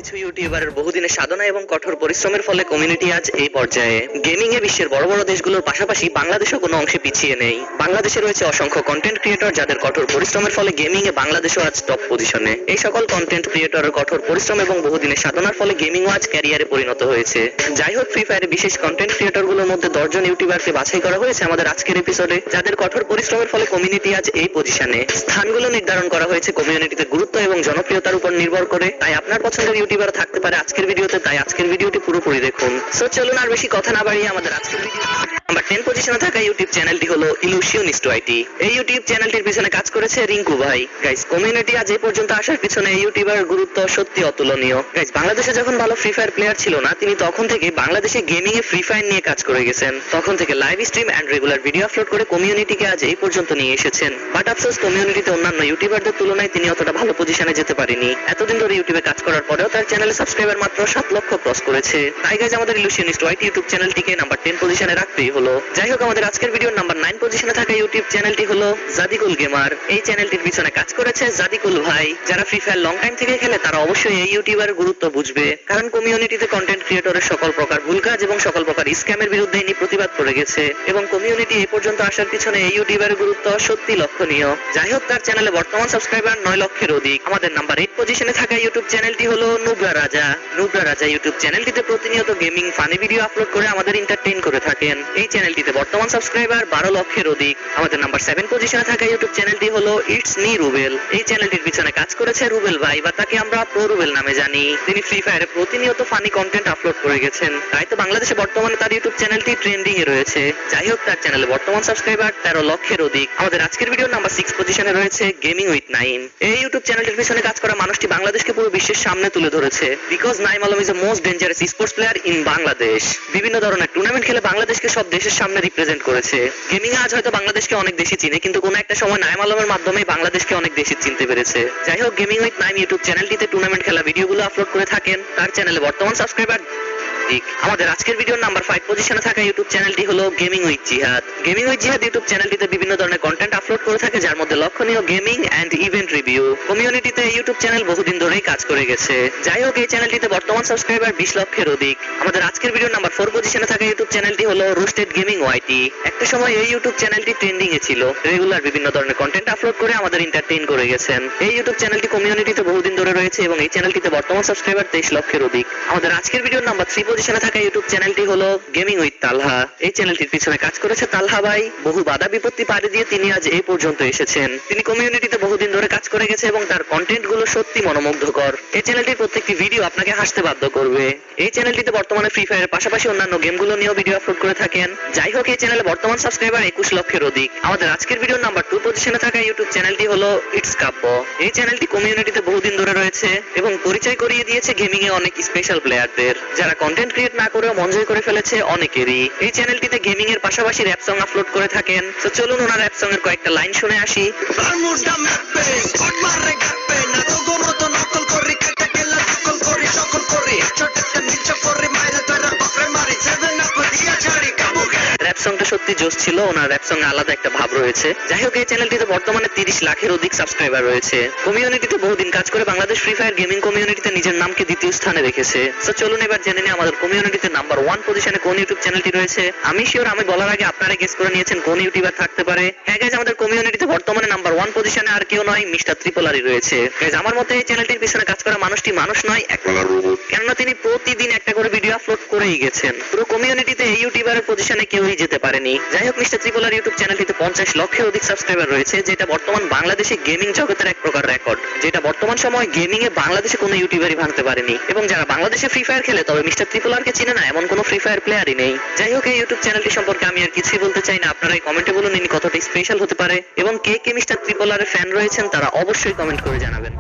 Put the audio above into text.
কিছু ইউটিউবারের বহুদিনের সাধনা এবং কঠোর পরিশ্রমের ফলে কমিউনিটি আজ এই পর্যায়ে। গেমিং এ বিশ্বের বড় বড় দেশগুলোর পাশাপাশি বাংলাদেশও কোনো অংশে পিছিয়ে নেই। বাংলাদেশে রয়েছে অসংখ্য কন্টেন্ট ক্রিয়েটর যাদের কঠোর পরিশ্রমের ফলে গেমিং এ বাংলাদেশও আজ টপ পজিশনে। এই সকল কন্টেন্ট ক্রিয়েটরের কঠোর পরিশ্রম এবং বহুদিনের সাধনার ফলে গেমিংও আজ ক্যারিয়ারে পরিণত হয়েছে। যাই হোক, ফ্রি ফায়ারে বিশেষ কন্টেন্ট ক্রিয়েটর গুলোর মধ্যে 10 জন ইউটিউবারকে বাছাই করা হয়েছে আমাদের আজকের এপিসোডে, যাদের কঠোর পরিশ্রমের ফলে কমিউনিটি আজ এই পজিশনে। স্থানগুলো নির্ধারণ করা হয়েছে কমিউনিটিতে গুরুত্ব এবং জনপ্রিয়তার উপর নির্ভর করে। তাই আপনার পছন্দের ইউটিউবার থাকতে পারে আজকের ভিডিওতে, তাই আজকের ভিডিওটি পুরোপুরি দেখুন। সো চলুন আর বেশি কথা না বাড়িয়ে আমাদের আজকের ভিডিও। নাম্বার 10 পজিশনে থাকা ইউটিউব চ্যানেলটি হলো ইলুশিওনিস্ট ওয়াইটি। এই ইউটিউব চ্যানেলটির পিছনে কাজ করেছে রিঙ্কু ভাই। গাইস, কমিউনিটি আজ এই পর্যন্ত আসার পিছনে এই ইউটিউবারের গুরুত্ব সত্যি অতুলনীয়। গাইস, বাংলাদেশে যখন ভালো ফ্রি ফায়ার প্লেয়ার ছিল না, তিনি তখন থেকে বাংলাদেশে গেমিং এ ফ্রি ফায়ার নিয়ে কাজ করে গেছেন। তখন থেকে live stream and regular video upload করে কমিউনিটিকে আজ এই পর্যন্ত নিয়ে এসেছেন। বাট আফসোস, কমিউনিটিতে অন্যান্য ইউটিউবারদের তুলনায় তিনি অতটা ভালো পজিশনে যেতে পারেনি। এতদিন ধরে ইউটিউবে কাজ করার পরেও তার চ্যানেলে সাবস্ক্রাইবার মাত্র 7 লক্ষ ক্রস করেছে। তাই গাইস, আমাদের ইলুশিওনিস্ট ওয়াইটি ইউটিউব চ্যানেলটিকে নাম্বার 10 পজিশনে রাখতেই হলো। যাই হোক, আমাদের আজকের ভিডিওর নাম্বার 9 পজিশনে থাকা ইউটিউব চ্যানেলটি হলো জাদিকুল গেমার। এই চ্যানেলটির পিছনে কাজ করেছে জাদিকুল ভাই। যারা ফ্রি ফায়ার লং টাইম থেকে খেলে তারা অবশ্যই এই ইউটিউবারের গুরুত্ব বুঝবে, কারণ কমিউনিটিতে কন্টেন্ট ক্রিয়েটরের সকল প্রকার ভুল কাজ এবং সকল প্রকার স্ক্যামের বিরুদ্ধে ইনি প্রতিবাদ করে গেছে এবং কমিউনিটি এই পর্যন্ত আসার পিছনে এই ইউটিউবারের গুরুত্ব সত্যি লক্ষণীয়। যাই হোক, তার চ্যানেলে বর্তমান সাবস্ক্রাইবার 9 লক্ষের অধিক। আমাদের নাম্বার 8 পজিশনে থাকা ইউটিউব চ্যানেলটি হলো নুবরা রাজা। নুবরা রাজা ইউটিউব চ্যানেলটিতে প্রতিনিয়ত গেমিং ফানি ভিডিও আপলোড করে আমাদের এন্টারটেইন করে থাকেন। এই চ্যানেলটিতে বর্তমান সাবস্ক্রাইবার 12 লক্ষের অধিক। আমাদের নাম্বার 7 পজিশনে থাকা ইউটিউব চ্যানেলটি হলো ইটস মি রুবেল। এই চ্যানেলটির পিছনে কাজ করেছে রুবেল ভাই, বা তাকে আমরা প্রো রুবেল নামে জানি। তিনি ফ্রি ফায়ারে প্রতিনিয়ত ফানি কন্টেন্ট আপলোড করে গেছেন, তাই তো বাংলাদেশে বর্তমানে তার ইউটিউব চ্যানেলটি ট্রেন্ডিং এ রয়েছে। যাই হোক, তার চ্যানেলে বর্তমান সাবস্ক্রাইবার 13 লক্ষের অধিক। আমাদের আজকের ভিডিওর নাম্বার 6 পজিশনে রয়েছে গেমিং উইথ নাইম। এই ইউটিউব চ্যানেলটির পিছনে কাজ করা মানুষটি বাংলাদেশকে পুরো বিশ্বের সামনে তুলে ধরেছে, because Naim Alam is the most dangerous sports player in Bangladesh. বিভিন্ন ধরনের টুর্নামেন্ট খেলে বাংলাদেশকে সব দেশের সামনে রিপ্রেজেন্ট করেছে। গেমিং আজ হয়তো বাংলাদেশকে অনেক বেশি চিনে, কিন্তু কোনো একটা সময় নাইম আলমের মাধ্যমে বাংলাদেশকে অনেক বেশি চিনতে পেরেছে। যাই হোক, গেমিং উইথ নাইম ইউটিউব চ্যানেলটিতে টুর্নামেন্ট খেলা ভিডিওগুলো আপলোড করে থাকেন। তার চ্যানেলে বর্তমান সাবস্ক্রাইবার। আমাদের আজকের ভিডিওর নাম্বার 5 পজিশনে থাকা ইউটিউব চ্যানেলটি হলো গেমিং উইথ জিহাদ। গেমিং উইথ জিহাদ ইউটিউব চ্যানেলটিতে বিভিন্ন ধরনের কন্টেন্ট আপলোড করে থাকে, যার মধ্যে লক্ষণীয় গেমিং এন্ড ইভেন্ট রিভিউ। কমিউনিটিতে এই ইউটিউব চ্যানেল বহুদিন ধরেই কাজ করে গেছে। যাই হোক, এই চ্যানেলটিতে বর্তমান সাবস্ক্রাইবার 20 লক্ষের অধিক। আমাদের আজকের ভিডিওর নাম্বার 4 পজিশনে থাকা ইউটিউব চ্যানেলটি হলো রোস্টেড গেমিং ওয়াইটি। একটা সময় এই ইউটিউব চ্যানেলটি ট্রেন্ডিং এ ছিল, রেগুলার বিভিন্ন ধরনের কন্টেন্ট আপলোড করে আমাদের এন্টারটেইন করে গেছেন। এই ইউটিউব চ্যানেলটি কমিউনিটিতে বহুদিন ধরে রয়েছে এবং এই চ্যানেলটিতে বর্তমান সাবস্ক্রাইবার 23 লক্ষের অধিক। আমাদের আজকের ভিডিওর নাম্বার 3 পজিশনে থাকা ইউটিউব চ্যানেলটি হলো গেমিং উইথ তালহা। এই চ্যানেলটির পিছনে কাজ করেছে তালহা ভাই। বহু বাধা বিপত্তি পাড়ি দিয়ে তিনি আজ এই পর্যন্ত এসেছেন। তিনি কমিউনিটিতে বহুদিন ধরে কাজ করে গেছে এবং তার কন্টেন্ট গুলো সত্যি মনোমুগ্ধকর। এই চ্যানেলটির প্রত্যেকটি ভিডিও আপনাকে হাসতে বাধ্য করবে। এই চ্যানেলটিতে বর্তমানে ফ্রি ফায়ারের পাশাপাশি অন্যান্য গেমগুলো নিয়েও ভিডিও আপলোড করে থাকেন। যাই হোক, এই চ্যানেলে বর্তমান সাবস্ক্রাইবার 21 লক্ষের অধিক। আমাদের আজকের ভিডিওর নাম্বার 2 পজিশনে থাকা ইউটিউব চ্যানেলটি হলো ইটস কাব্য। এই চ্যানেলটি কমিউনিটিতে বহুদিন ধরে রয়েছে এবং পরিচয় করিয়ে দিয়েছে গেমিং এ অনেক স্পেশাল প্লেয়ারদের, যারা কন্টেন্ট ক্রিয়েট না করেও মন জয় করে ফেলেছে অনেকেরই। এই চ্যানেলটিতে গেমিং এর পাশাপাশি র‍্যাপ সং আপলোড করে থাকেন। তো চলুন ওনার র‍্যাপ সং এর কয়েকটা লাইন শুনে আসি। র‍্যাপ সংটা সত্যি জোশ ছিল, ওনার র‍্যাপ সঙ্গে আলাদা একটা ভাব রয়েছে। যাই হোক, এই চ্যানেলটিতে বর্তমানে 30 লাখের অধিক সাবস্ক্রাইবার রয়েছে। কমিউনিটিতে বহুদিন কাজ করে বাংলাদেশ ফ্রি ফায়ার গেমিং কমিউনিটিতে নিজের নামকে দ্বিতীয় স্থানে রেখেছে। তো চলুন এবার জেনে নিই আমাদের কমিউনিটিতে নাম্বার 1 পজিশনে কোন ইউটিউব চ্যানেলটি রয়েছে। আমি শিওর আমি বলার আগে আপনারা গেস করে নিয়েছেন কোন ইউটিউবার থাকতে পারে। হ্যাঁ গাইস, আমাদের কমিউনিটিতে বর্তমানে নাম্বার 1 পজিশনে আর কেউ নয়, মিস্টার ত্রিপোলারি রয়েছে। গাইস, আমার মতে এই চ্যানেলটির পিছনে কাজ করা মানুষটি মানুষ নয়, এক প্রকার রোবট, কেননা তিনি প্রতিদিন একটা করে ভিডিও আপলোড করেই গেছেন। পুরো কমিউনিটিতে এই ইউটিউবারের পজিশনে কেউই যেতে পারেনি। যাই হোক, মিস্টার ত্রিপোলার ইউটিউব চ্যানেলটিতে 50 লক্ষের অধিক সাবস্ক্রাইবার রয়েছে, যেটা বর্তমান বাংলাদেশে গেমিং জগতের এক প্রকার রেকর্ড, যেটা বর্তমান সময় গেমিং এ বাংলাদেশে কোনো ইউটিউবারই ভাঙতে পারেনি। এবং যারা বাংলাদেশে ফ্রি ফায়ার খেলে তবে মিস্টার ত্রিপোলারকে চিনে না এমন কোনো ফ্রি ফায়ার প্লেয়ারই নেই। যাই হোক, এই ইউটিউব চ্যানেলটি সম্পর্কে আমি আর কিছুই বলতে চাই না। আপনারা এই কমেন্টে বলুন ইনি কতটা স্পেশাল হতে পারে এবং কে কে মিস্টার ত্রিপোলারের ফ্যান রয়েছেন তারা অবশ্যই কমেন্ট করে জানাবেন।